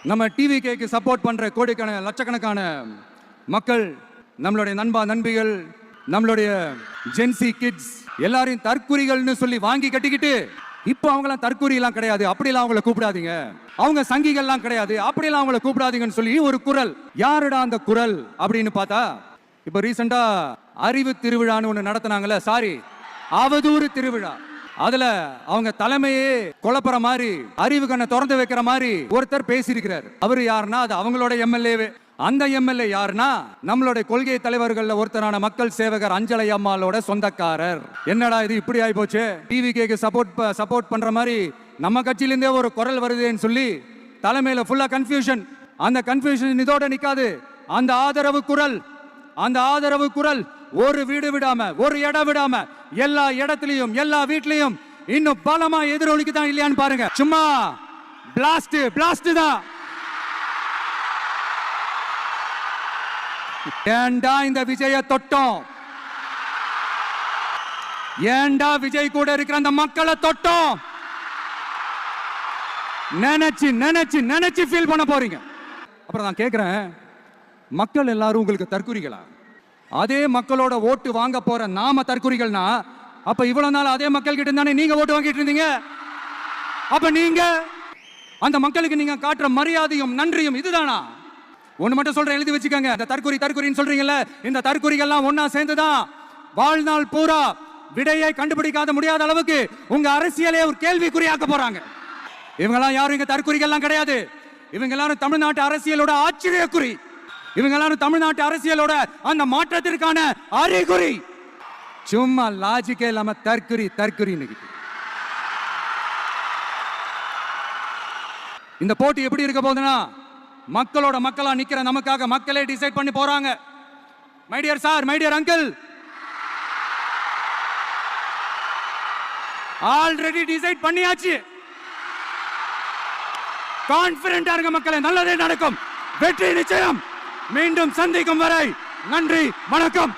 நம்ம டிவிகேக்கு சப்போர்ட் பண்ற கோடிக்கணக்கான லட்சக்கணக்கான மக்கள், நம்மளுடைய நண்பிகள், நம்மளுடைய ஜென்சி கிட்ஸ் எல்லாரையும் தற்குறிகள்னு சொல்லி வாங்கி கட்டிக்கிட்டு, இப்போ அவங்களாம் தற்குறி எல்லாம் கிடையாது, அப்படிலாம் அவங்கள கூப்பிடாதீங்க, அவங்க சங்கிகள்லாம் கிடையாது, அப்படிலாம் அவங்கள கூப்பிடாதீங்கன்னு சொல்லி ஒரு குரல். யாருடா அந்த குரல் அப்படின்னு பார்த்தா, இப்போ ரீசெண்டா அறிவு திருவிழான்னு ஒன்று நடத்தினாங்கல்ல, அவதூறு திருவிழா. அதுல அவங்க தலைமையே குழப்பற மாதிரி, அறிவு கண்ணை திறந்து வைக்கிற மாதிரி ஒருத்தர் பேசியிருக்கிறார். அவரு யாருன்னா அது அவங்களோட எம்எல்ஏ. அந்த எம்எல்ஏ யாருன்னா நம்மளுடைய கொள்கை தலைவர்கள் ஒருத்தரான மக்கள் சேவகர் அஞ்சலை அம்மாளோட சொந்தக்காரர். என்னடா இது இப்படி ஆகி போச்சு, டிவிகேக்கு சப்போர்ட் பண்ற மாதிரி நம்ம கட்சியிலிருந்தே ஒரு குரல் வருதுன்னு சொல்லி தலைமையில ஃபுல்லா கன்ஃபியூஷன். அந்த கன்ஃபியூஷன் இதோட நிக்காது. அந்த ஆதரவு குரல் ஒரு வீடு விடாம, ஒரு இடம் விடாம, எல்லா இடத்திலையும், எல்லா வீட்லயும் இன்னும் பலமா எதிரொலிக்கு தான் இல்லையான்னு பாருங்க. சும்மா பிளாஸ்ட் தான். ஏண்டா இந்த விஜய தொட்டோம், ஏண்டா விஜய் கூட இருக்கிற அந்த மக்களை தொட்டோம் நினைச்சு ஃபீல் பண்ண போறீங்க. அப்புறம் நான் கேட்கிறேன், மக்கள் எல்லாரும் உங்களுக்கு தற்குறிகளா? அதே மக்களோட ஓட்டு வாங்க போற நாம தற்குறிகள்னா, அப்ப இவ்வளவு நாள் அதே மக்கள் கிட்ட தானே நீங்க ஓட்டு வாங்கிட்டு இருந்தீங்க. அப்ப நீங்க அந்த மக்களுக்கு நீங்க காட்டுற மரியாதையும் நன்றியும் இதுதானா? ஒண்ணு மட்டும் சொல்றேன், எழுதி வச்சுக்கோங்க. இந்த தற்குறின்னு சொல்றீங்கல்ல, இந்த தற்குறிகள்லாம் ஒன்னா சேர்ந்துதான் வாழ்நாள் பூரா விடையை கண்டுபிடிக்காத முடியாத அளவுக்கு உங்க அரசியலே ஒரு கேள்விக்குறியாக்க போறாங்க. இவங்கெல்லாம் யாரும் இங்க தற்குறிகள்லாம் கிடையாது. இவங்க எல்லாரும் தமிழ்நாட்டு அரசியலோட ஆச்சரியக்குறி. இவங்க எல்லாரும் தமிழ்நாட்டு அரசியலோட அந்த மாற்றத்திற்கான அறிகுறி. சும்மா லாஜிக்கே இல்லாம தற்குறி. இந்த போட்டி எப்படி இருக்க போகுதுன்னா, மக்களோட மக்களா நிக்கிற நமக்காக மக்களே டிசைட் பண்ணி போறாங்க. My dear sir, my dear uncle, already decide பண்ணியாச்சு. கான்பிடென்டா இருக்க மக்களே, நல்லதே நடக்கும், வெற்றி நிச்சயம். மீண்டும் சந்திக்கும் வரை நன்றி, வணக்கம்.